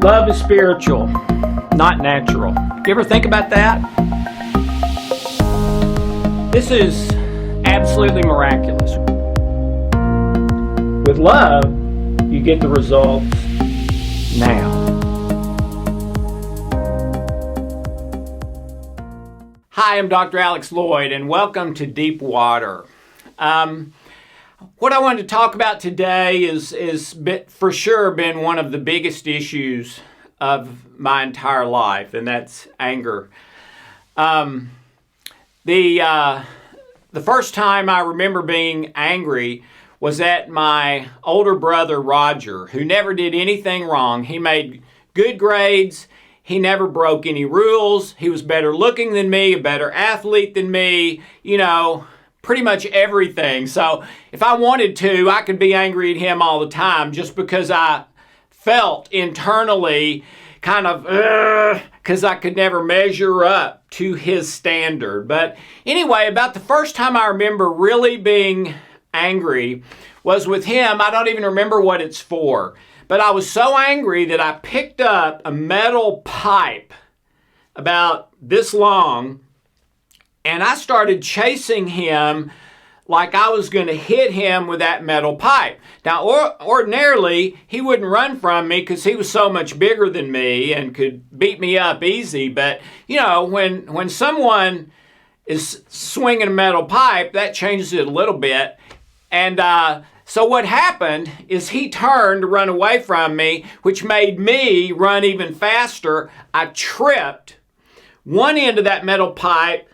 Love is spiritual, not natural. You ever think about that? This is absolutely miraculous. With love, you get the results now. Hi, I'm Dr. Alex Loyd, and welcome to Deep Water. What I wanted to talk about today is for sure been one of the biggest issues of my entire life, and that's anger. The first time I remember being angry was at my older brother Roger, who never did anything wrong. He made good grades. He never broke any rules. He was better looking than me, a better athlete than me, pretty much everything. So if I wanted to, I could be angry at him all the time just because I felt internally kind of, because I could never measure up to his standard. But anyway, about the first time I remember really being angry was with him. I don't even remember what it's for. But I was so angry that I picked up a metal pipe about this long, and I started chasing him like I was going to hit him with that metal pipe. Now, ordinarily, he wouldn't run from me because he was so much bigger than me and could beat me up easy. But, when someone is swinging a metal pipe, that changes it a little bit. And so what happened is he turned to run away from me, which made me run even faster. I tripped. One end of that metal pipe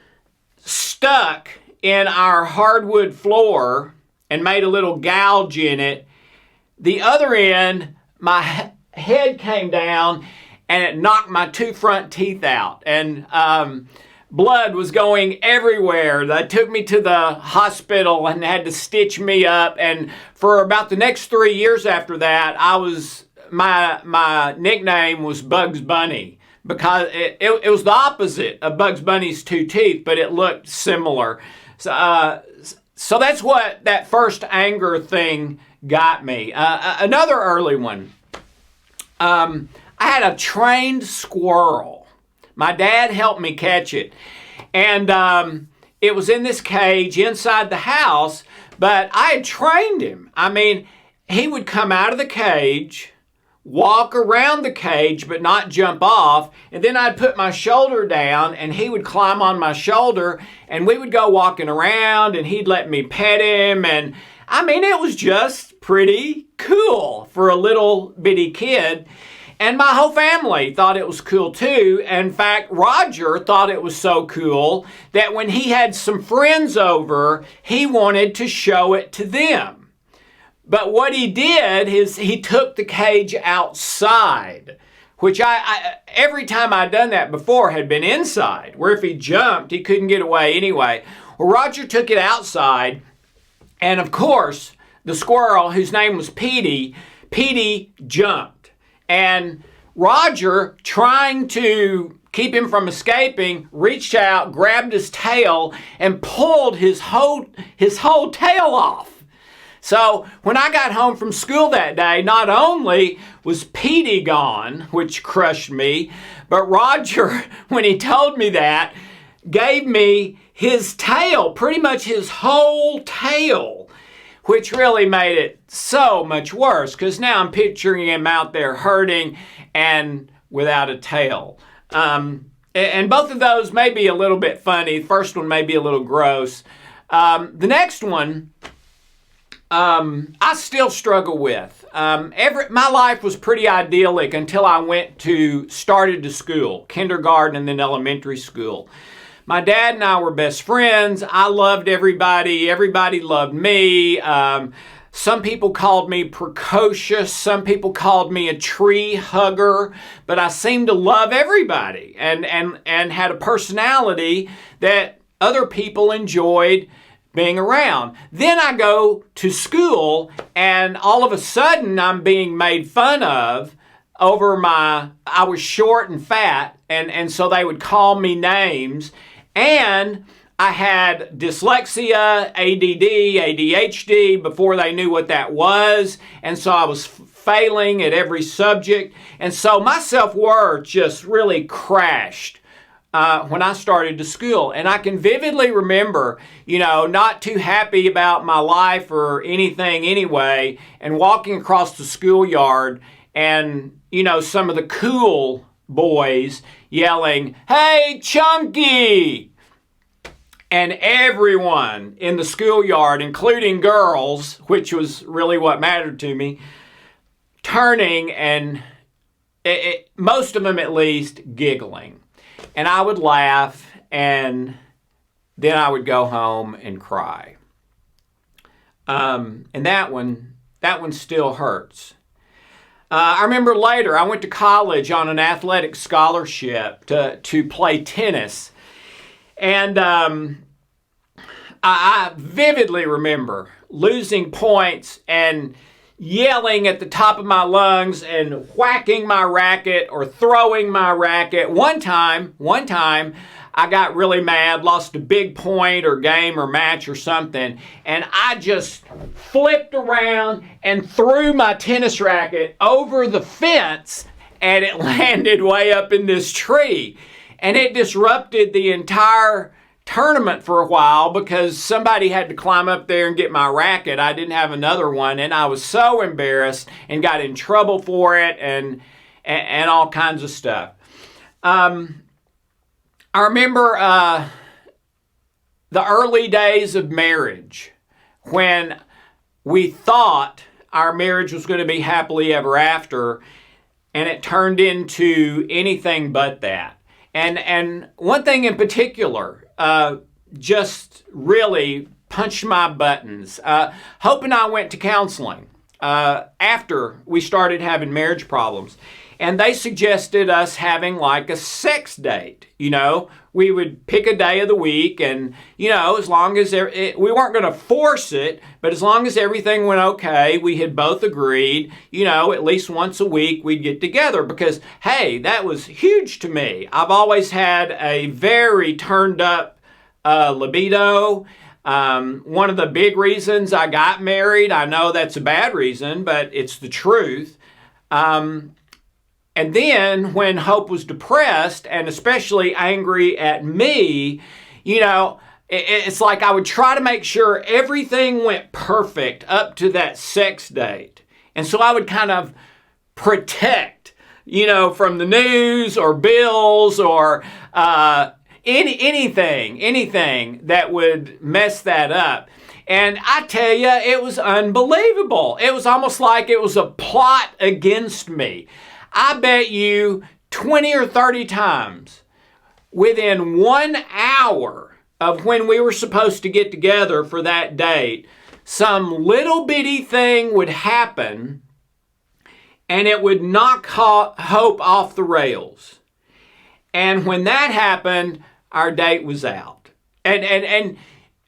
stuck in our hardwood floor and made a little gouge in it. The other end, my head came down and it knocked my two front teeth out. And blood was going everywhere. They took me to the hospital and had to stitch me up. And for about the next 3 years after that, my nickname was Bugs Bunny, because it was the opposite of Bugs Bunny's two teeth, but it looked similar. So that's what that first anger thing got me. Another early one. I had a trained squirrel. My dad helped me catch it. And it was in this cage inside the house, but I had trained him. I mean, he would come out of the cage, walk around the cage, but not jump off. And then I'd put my shoulder down and he would climb on my shoulder and we would go walking around and he'd let me pet him. And I mean, it was just pretty cool for a little bitty kid. And my whole family thought it was cool too. In fact, Roger thought it was so cool that when he had some friends over, he wanted to show it to them. But what he did is he took the cage outside, which I every time I'd done that before had been inside, where if he jumped, he couldn't get away anyway. Well, Roger took it outside, and of course, the squirrel, whose name was Petey jumped. And Roger, trying to keep him from escaping, reached out, grabbed his tail, and pulled his whole tail off. So when I got home from school that day, not only was Petey gone, which crushed me, but Roger, when he told me that, gave me his tail, pretty much his whole tail, which really made it so much worse because now I'm picturing him out there hurting and without a tail. And both of those may be a little bit funny. The first one may be a little gross. The next one, I still struggle with. My life was pretty idyllic until I started to school, kindergarten and then elementary school. My dad and I were best friends. I loved everybody. Everybody loved me. Some people called me precocious. Some people called me a tree hugger. But I seemed to love everybody and had a personality that other people enjoyed being around. Then I go to school and all of a sudden I'm being made fun of over I was short and fat, and so they would call me names, and I had dyslexia, ADD, ADHD before they knew what that was. And so I was failing at every subject. And so my self-worth just really crashed when I started to school. And I can vividly remember, not too happy about my life or anything anyway, and walking across the schoolyard and, some of the cool boys yelling, "Hey, Chunky!" And everyone in the schoolyard, including girls, which was really what mattered to me, turning and most of them at least giggling. And I would laugh, and then I would go home and cry. And that one still hurts. I remember later I went to college on an athletic scholarship to play tennis. And I vividly remember losing points and yelling at the top of my lungs and whacking my racket or throwing my racket. One time, I got really mad, lost a big point or game or match or something, and I just flipped around and threw my tennis racket over the fence, and it landed way up in this tree. And it disrupted the entire tournament for a while because somebody had to climb up there and get my racket. I didn't have another one, and I was so embarrassed and got in trouble for it and all kinds of stuff. I remember the early days of marriage when we thought our marriage was going to be happily ever after, and it turned into anything but that. And one thing in particular just really punched my buttons. Hope and I went to counseling after we started having marriage problems. And they suggested us having like a sex date. We would pick a day of the week and, as long as we weren't going to force it, but as long as everything went okay, we had both agreed, at least once a week we'd get together because, hey, that was huge to me. I've always had a very turned up libido. One of the big reasons I got married, I know that's a bad reason, but it's the truth. And then when Hope was depressed and especially angry at me, it's like I would try to make sure everything went perfect up to that sex date. And so I would kind of protect, from the news or bills or anything that would mess that up. And I tell you, it was unbelievable. It was almost like it was a plot against me. I bet you 20 or 30 times within 1 hour of when we were supposed to get together for that date, some little bitty thing would happen and it would knock Hope off the rails. And when that happened, our date was out.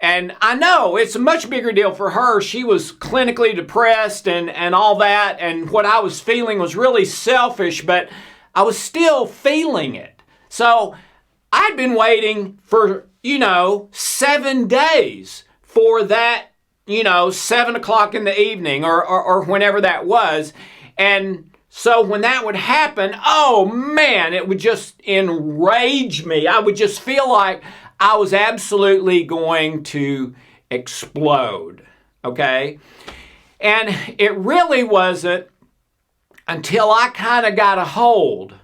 And I know it's a much bigger deal for her. She was clinically depressed and all that. And what I was feeling was really selfish, but I was still feeling it. So I'd been waiting for, 7 days for that, 7 o'clock in the evening or whenever that was. And so when that would happen, oh man, it would just enrage me. I would just feel like I was absolutely going to explode, okay? And it really wasn't until I kind of got a hold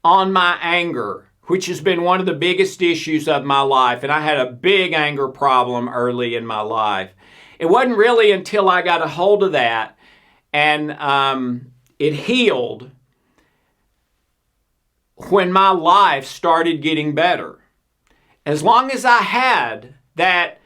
on my anger, which has been one of the biggest issues of my life. And I had a big anger problem early in my life. It wasn't really until I got a hold of that and it healed when my life started getting better. As long as I had that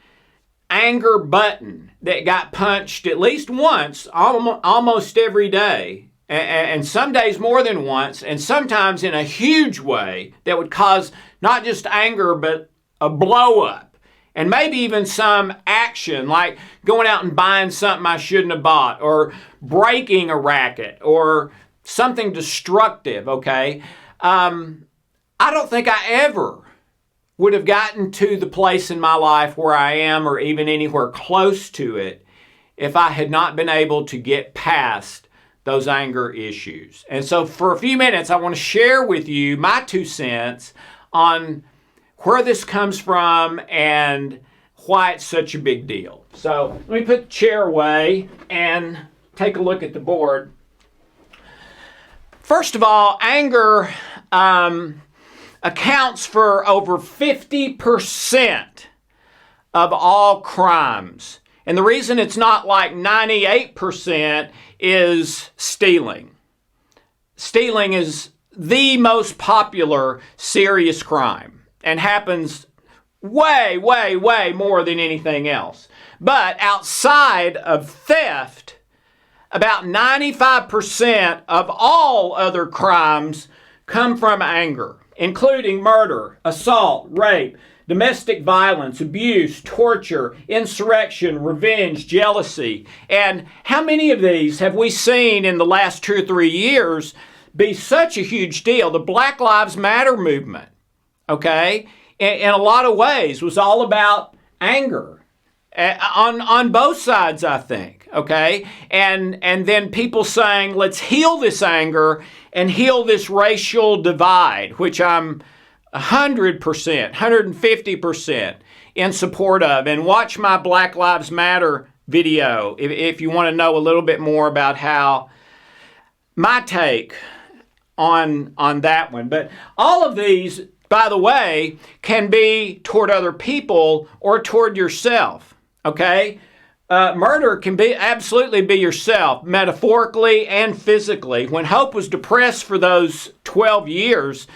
anger button that got punched at least once, almost every day, and some days more than once, and sometimes in a huge way that would cause not just anger, but a blow up, and maybe even some action like going out and buying something I shouldn't have bought, or breaking a racket, or something destructive, okay? I don't think I ever would have gotten to the place in my life where I am or even anywhere close to it if I had not been able to get past those anger issues. And so for a few minutes, I want to share with you my 2 cents on where this comes from and why it's such a big deal. So let me put the chair away and take a look at the board. First of all, anger accounts for over 50% of all crimes. And the reason it's not like 98% is stealing. Stealing is the most popular serious crime and happens way, way, way more than anything else. But outside of theft, about 95% of all other crimes come from anger, including murder, assault, rape, domestic violence, abuse, torture, insurrection, revenge, jealousy. And how many of these have we seen in the last 2 or 3 years be such a huge deal? The Black Lives Matter movement, okay, in a lot of ways was all about anger on both sides, I think, okay? And then people saying, let's heal this anger and heal this racial divide, which I'm 100%, 150% in support of. And watch my Black Lives Matter video if you want to know a little bit more about how my take on that one. But all of these, by the way, can be toward other people or toward yourself, okay? Murder can be absolutely be yourself, metaphorically and physically. When Hope was depressed for those 12 years,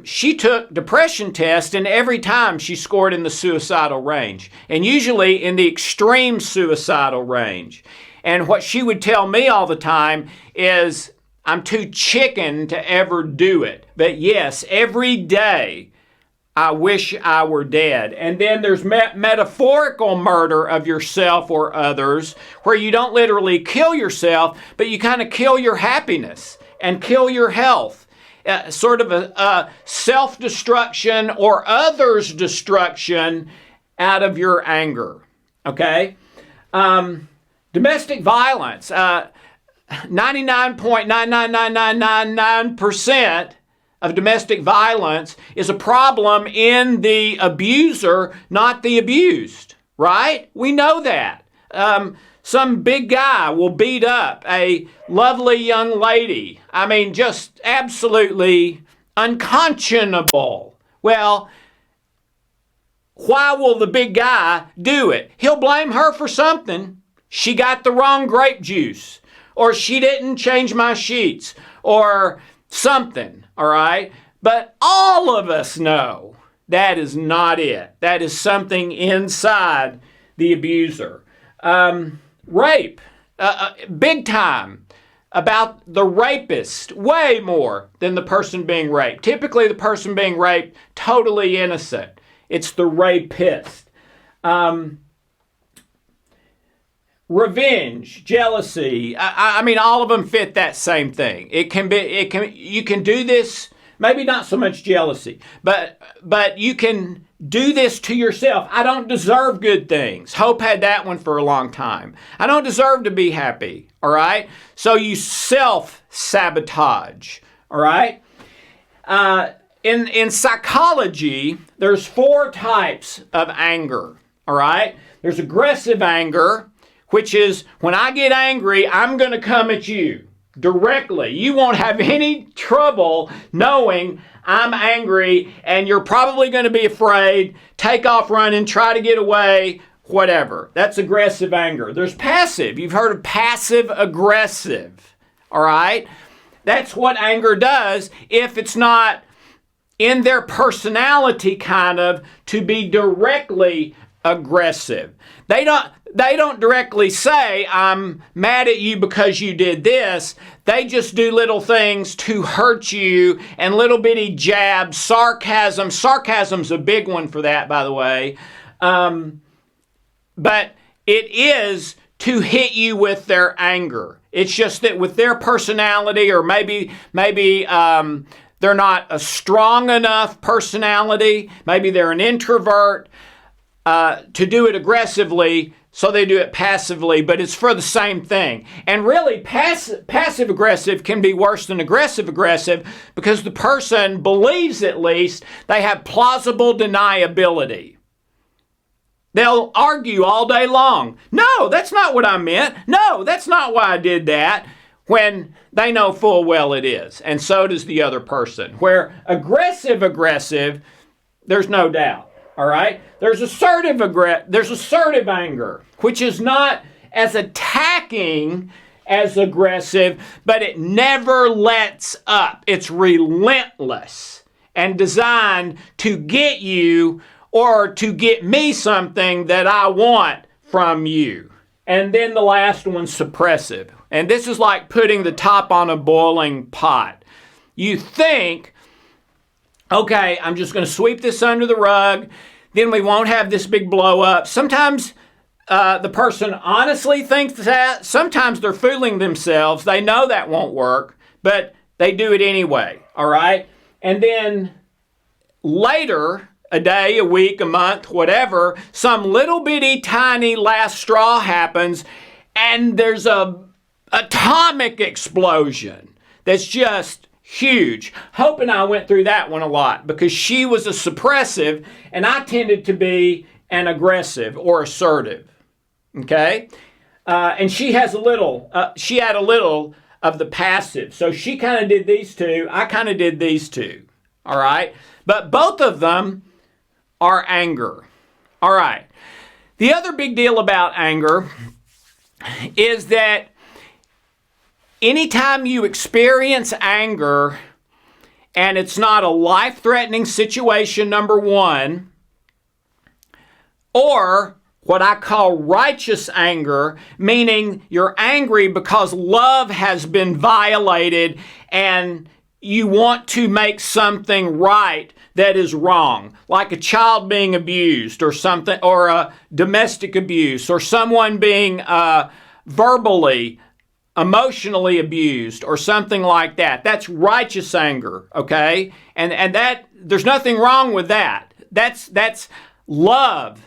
she took depression tests, and every time she scored in the suicidal range, and usually in the extreme suicidal range. And what she would tell me all the time is, I'm too chicken to ever do it. But yes, every day, I wish I were dead. And then there's metaphorical murder of yourself or others, where you don't literally kill yourself, but you kind of kill your happiness and kill your health. Sort of a self-destruction or others' destruction out of your anger, okay? Domestic violence, 99.99999% of domestic violence is a problem in the abuser, not the abused, right? We know that. Some big guy will beat up a lovely young lady. I mean, just absolutely unconscionable. Well, why will the big guy do it? He'll blame her for something. She got the wrong grape juice, or she didn't change my sheets, or something, all right? But all of us know that is not it. That is something inside the abuser. Rape, big time, about the rapist, way more than the person being raped. Typically, the person being raped, totally innocent. It's the rapist. Revenge, jealousy, I mean, all of them fit that same thing. You can do this, maybe not so much jealousy, but you can do this to yourself. I don't deserve good things. Hope had that one for a long time. I don't deserve to be happy, all right? So you self-sabotage, all right? In psychology, there's 4 types of anger, all right? There's aggressive anger, which is when I get angry, I'm going to come at you directly. You won't have any trouble knowing I'm angry, and you're probably going to be afraid, take off running, try to get away, whatever. That's aggressive anger. There's passive. You've heard of passive aggressive, all right? That's what anger does if it's not in their personality kind of to be directly aggressive. They don't directly say, I'm mad at you because you did this. They just do little things to hurt you and little bitty jabs, sarcasm. Sarcasm's a big one for that, by the way. But it is to hit you with their anger. It's just that with their personality, or maybe they're not a strong enough personality. Maybe they're an introvert to do it aggressively, so they do it passively, but it's for the same thing. And really, passive-aggressive can be worse than aggressive-aggressive because the person believes, at least, they have plausible deniability. They'll argue all day long. No, that's not what I meant. No, that's not why I did that. When they know full well it is. And so does the other person. Where aggressive, there's no doubt. All right? There's assertive anger, which is not as attacking as aggressive, but it never lets up. It's relentless and designed to get you or to get me something that I want from you. And then the last one's suppressive. And this is like putting the top on a boiling pot. You think, okay, I'm just going to sweep this under the rug, then we won't have this big blow up. Sometimes the person honestly thinks that. Sometimes they're fooling themselves. They know that won't work, but they do it anyway, all right? And then later, a day, a week, a month, whatever, some little bitty tiny last straw happens, and there's a atomic explosion that's just huge. Hope and I went through that one a lot because she was a suppressive and I tended to be an aggressive or assertive. Okay? And she had a little of the passive. So she kind of did these two. I kind of did these two. All right? But both of them are anger. All right. The other big deal about anger is that anytime you experience anger and it's not a life-threatening situation, number one, or what I call righteous anger, meaning you're angry because love has been violated and you want to make something right that is wrong, like a child being abused or something, or a domestic abuse, or someone being verbally, emotionally abused, or something like that. That's righteous anger, okay? And that there's nothing wrong with that. That's love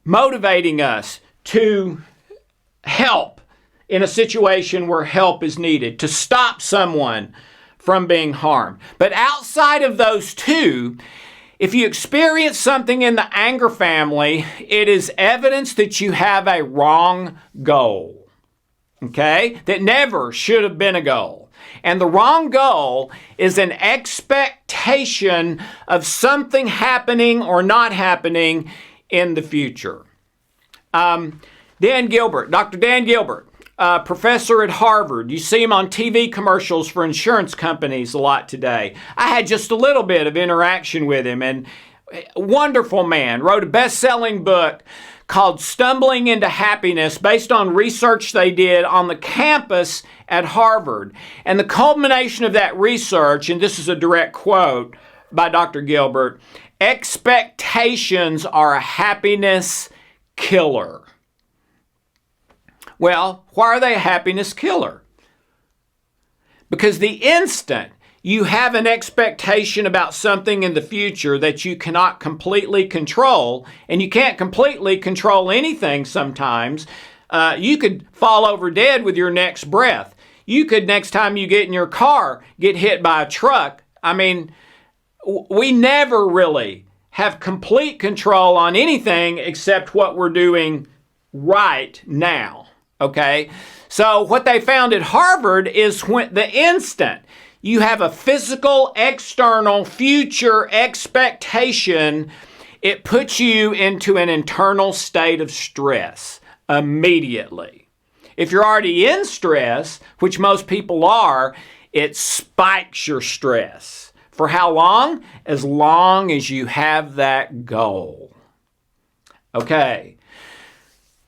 motivating us to help in a situation where help is needed, to stop someone from being harmed. But outside of those two, if you experience something in the anger family, it is evidence that you have a wrong goal, okay? That never should have been a goal. And the wrong goal is an expectation of something happening or not happening in the future. Dr. Dan Gilbert, professor at Harvard. You see him on TV commercials for insurance companies a lot today. I had just a little bit of interaction with him, and wonderful man. Wrote a best-selling book called Stumbling into Happiness based on research they did on the campus at Harvard. And the culmination of that research, and this is a direct quote by Dr. Gilbert, expectations are a happiness killer. Well, why are they a happiness killer? Because the instant you have an expectation about something in the future that you cannot completely control, and you can't completely control anything sometimes, you could fall over dead with your next breath. You could, next time you get in your car, get hit by a truck. I mean, we never really have complete control on anything except what we're doing right now. Okay, so what they found at Harvard is when the instant you have a physical, external, future expectation, it puts you into an internal state of stress immediately. If you're already in stress, which most people are, it spikes your stress. For how long? As long as you have that goal. Okay.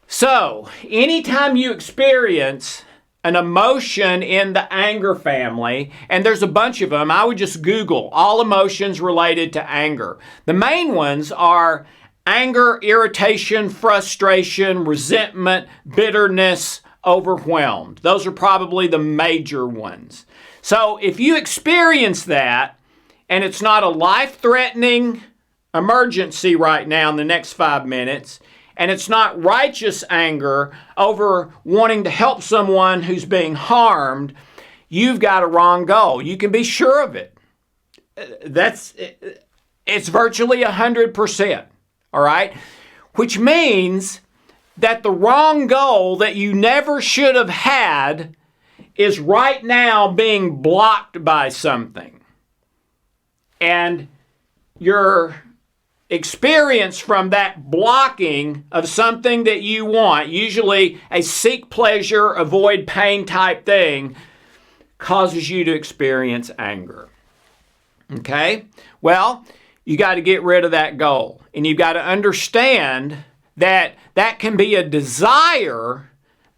So, anytime you experience an emotion in the anger family, and there's a bunch of them, I would just Google all emotions related to anger. The main ones are anger, irritation, frustration, resentment, bitterness, overwhelmed. Those are probably the major ones. So if you experience that, and it's not a life-threatening emergency right now in the next 5 minutes, and it's not righteous anger over wanting to help someone who's being harmed, you've got a wrong goal. You can be sure of it. It's virtually 100%, all right? Which means that the wrong goal that you never should have had is right now being blocked by something. And your experience from that blocking of something that you want, usually a seek pleasure, avoid pain type thing, causes you to experience anger. Okay? Well, you got to get rid of that goal. And you've got to understand that that can be a desire,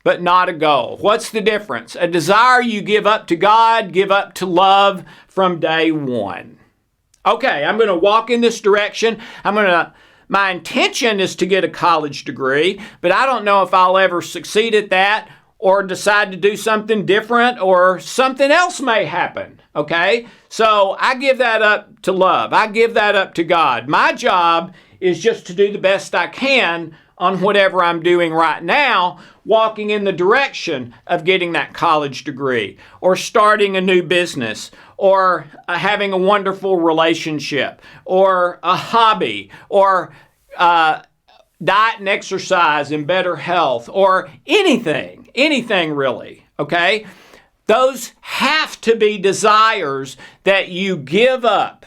but not a goal. What's the difference? A desire you give up to God, give up to love from day one. Okay, I'm going to walk in this direction. My intention is to get a college degree, but I don't know if I'll ever succeed at that or decide to do something different, or something else may happen. Okay? So I give that up to love. I give that up to God. My job is just to do the best I can on whatever I'm doing right now, walking in the direction of getting that college degree, or starting a new business, or having a wonderful relationship, or a hobby, or diet and exercise and better health, or anything really, okay? Those have to be desires that you give up.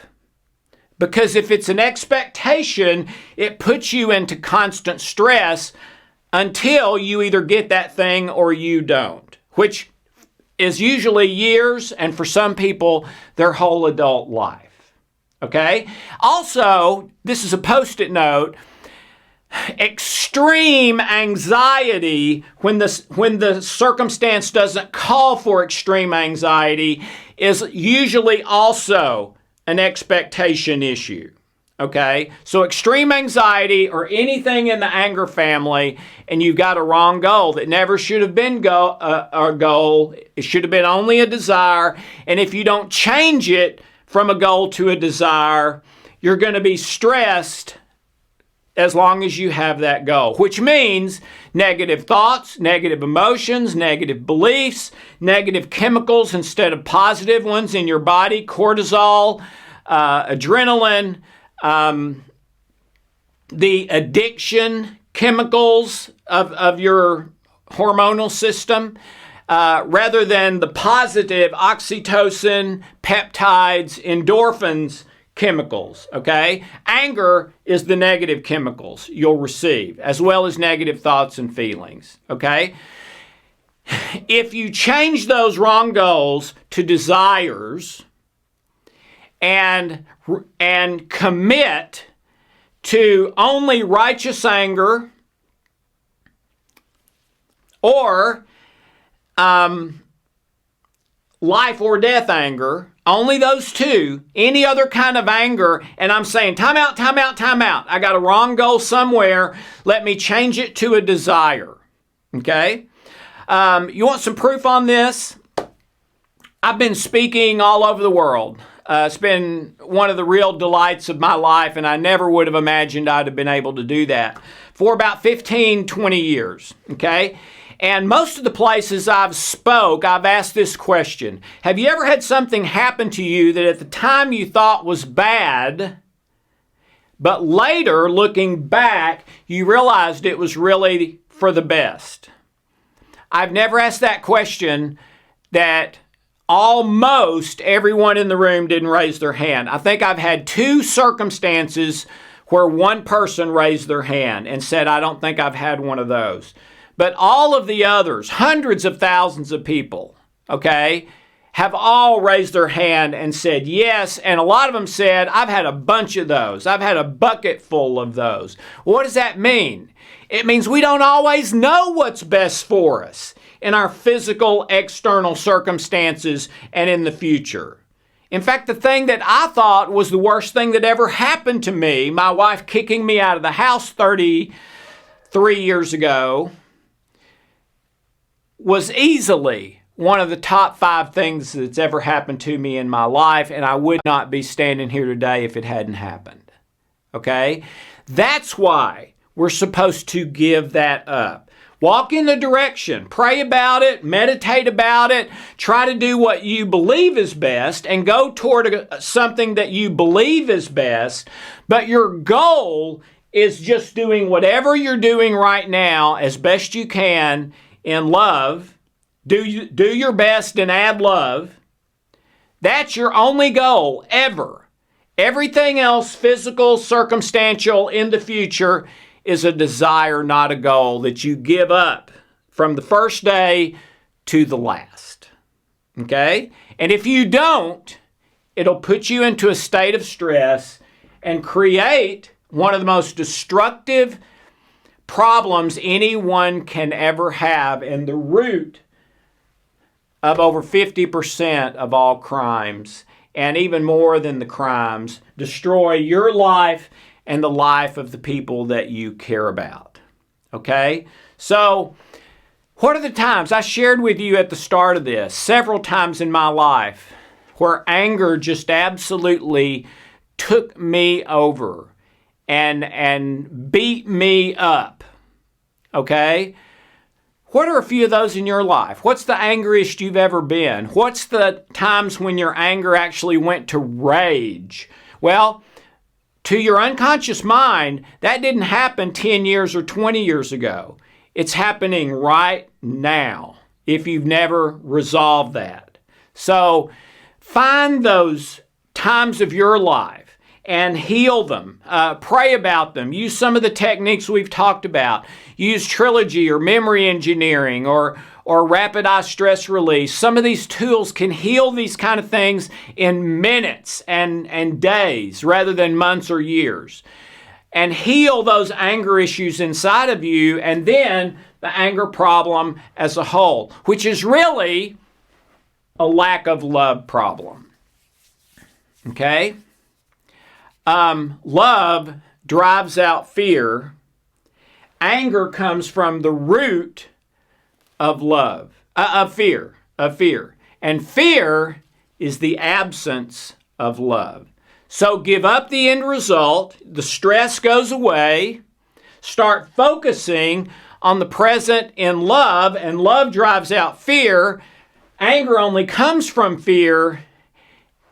Because if it's an expectation, it puts you into constant stress until you either get that thing or you don't, which is usually years, and for some people, their whole adult life. Okay? Also, this is a post-it note, extreme anxiety when the circumstance doesn't call for extreme anxiety is usually also an expectation issue. Okay? So extreme anxiety or anything in the anger family, and you've got a wrong goal that never should have been a goal. It should have been only a desire. And if you don't change it from a goal to a desire, you're going to be stressed as long as you have that goal, which means negative thoughts, negative emotions, negative beliefs, negative chemicals instead of positive ones in your body, cortisol, adrenaline, the addiction chemicals of your hormonal system, rather than the positive oxytocin, peptides, endorphins chemicals, okay? Anger is the negative chemicals you'll receive, as well as negative thoughts and feelings, okay? If you change those wrong goals to desires and commit to only righteous anger or life or death anger, only those two, any other kind of anger, and I'm saying, time out. I got a wrong goal somewhere. Let me change it to a desire. Okay? You want some proof on this? I've been speaking all over the world. It's been one of the real delights of my life, and I never would have imagined I'd have been able to do that for about 15, 20 years. Okay? And most of the places I've asked this question. Have you ever had something happen to you that at the time you thought was bad, but later, looking back, you realized it was really for the best? I've never asked that question that almost everyone in the room didn't raise their hand. I think I've had 2 circumstances where one person raised their hand and said, I don't think I've had one of those. But all of the others, hundreds of thousands of people, okay, have all raised their hand and said yes. And a lot of them said, I've had a bunch of those. I've had a bucket full of those. What does that mean? It means we don't always know what's best for us in our physical, external circumstances and in the future. In fact, the thing that I thought was the worst thing that ever happened to me, my wife kicking me out of the house 33 years ago, was easily one of the top 5 things that's ever happened to me in my life, and I would not be standing here today if it hadn't happened. Okay? That's why we're supposed to give that up. Walk in the direction, pray about it, meditate about it, try to do what you believe is best, and go toward something that you believe is best, but your goal is just doing whatever you're doing right now as best you can in love. Do your best and add love. That's your only goal ever. Everything else, physical, circumstantial, in the future, is a desire, not a goal, that you give up from the first day to the last. Okay? And if you don't, it'll put you into a state of stress and create one of the most destructive problems anyone can ever have, and the root of over 50% of all crimes, and even more than the crimes, destroy your life and the life of the people that you care about. Okay? So, what are the times? I shared with you at the start of this, several times in my life, where anger just absolutely took me over and beat me up. Okay? What are a few of those in your life? What's the angriest you've ever been? What's the times when your anger actually went to rage? Well, to your unconscious mind, that didn't happen 10 years or 20 years ago. It's happening right now if you've never resolved that. So find those times of your life and heal them. Pray about them. Use some of the techniques we've talked about. Use trilogy or memory engineering or rapid eye stress release. Some of these tools can heal these kind of things in minutes and days rather than months or years. And heal those anger issues inside of you, and then the anger problem as a whole, which is really a lack of love problem. Okay? Love drives out fear. Anger comes from the root of fear. And fear is the absence of love. So give up the end result. The stress goes away. Start focusing on the present in love, and love drives out fear. Anger only comes from fear,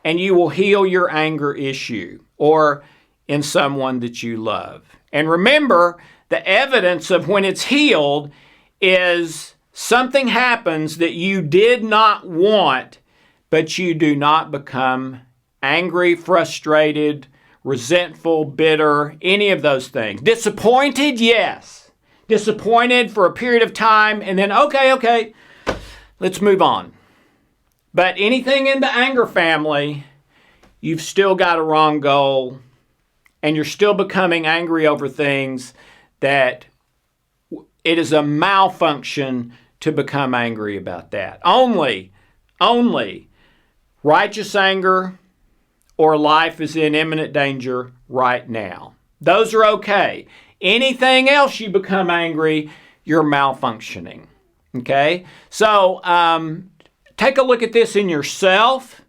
and you will heal your anger issue or in someone that you love. And remember, the evidence of when it's healed is something happens that you did not want, but you do not become angry, frustrated, resentful, bitter, any of those things. Disappointed, yes. Disappointed for a period of time, and then, okay, let's move on. But anything in the anger family, you've still got a wrong goal, and you're still becoming angry over things that it is a malfunction to become angry about that. Only righteous anger or life is in imminent danger right now. Those are okay. Anything else you become angry, you're malfunctioning. Okay? So, take a look at this in yourself.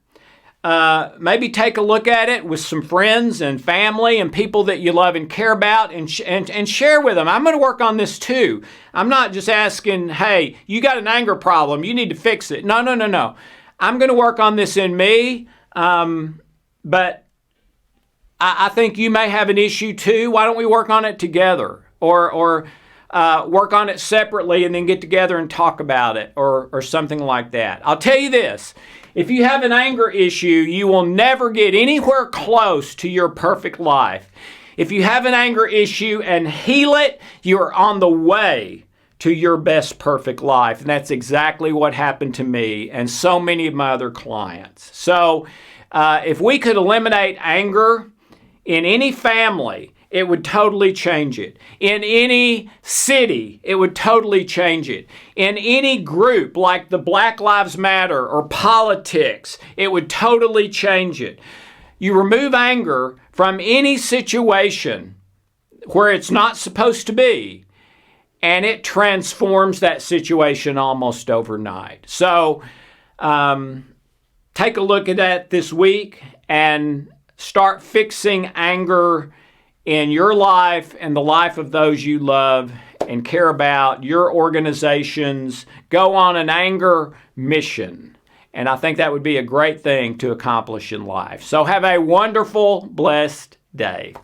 Maybe take a look at it with some friends and family and people that you love and care about, and share with them. I'm going to work on this too. I'm not just asking, hey, you got an anger problem, you need to fix it. No. I'm going to work on this in me, but I think you may have an issue too. Why don't we work on it together, or work on it separately and then get together and talk about it, or something like that. I'll tell you this. If you have an anger issue, you will never get anywhere close to your perfect life. If you have an anger issue and heal it, you are on the way to your best perfect life. And that's exactly what happened to me and so many of my other clients. So if we could eliminate anger in any family, it would totally change it. In any city, it would totally change it. In any group like the Black Lives Matter or politics, it would totally change it. You remove anger from any situation where it's not supposed to be, and it transforms that situation almost overnight. So take a look at that this week and start fixing anger in your life and the life of those you love and care about, your organizations. Go on an anger mission. And I think that would be a great thing to accomplish in life. So have a wonderful, blessed day.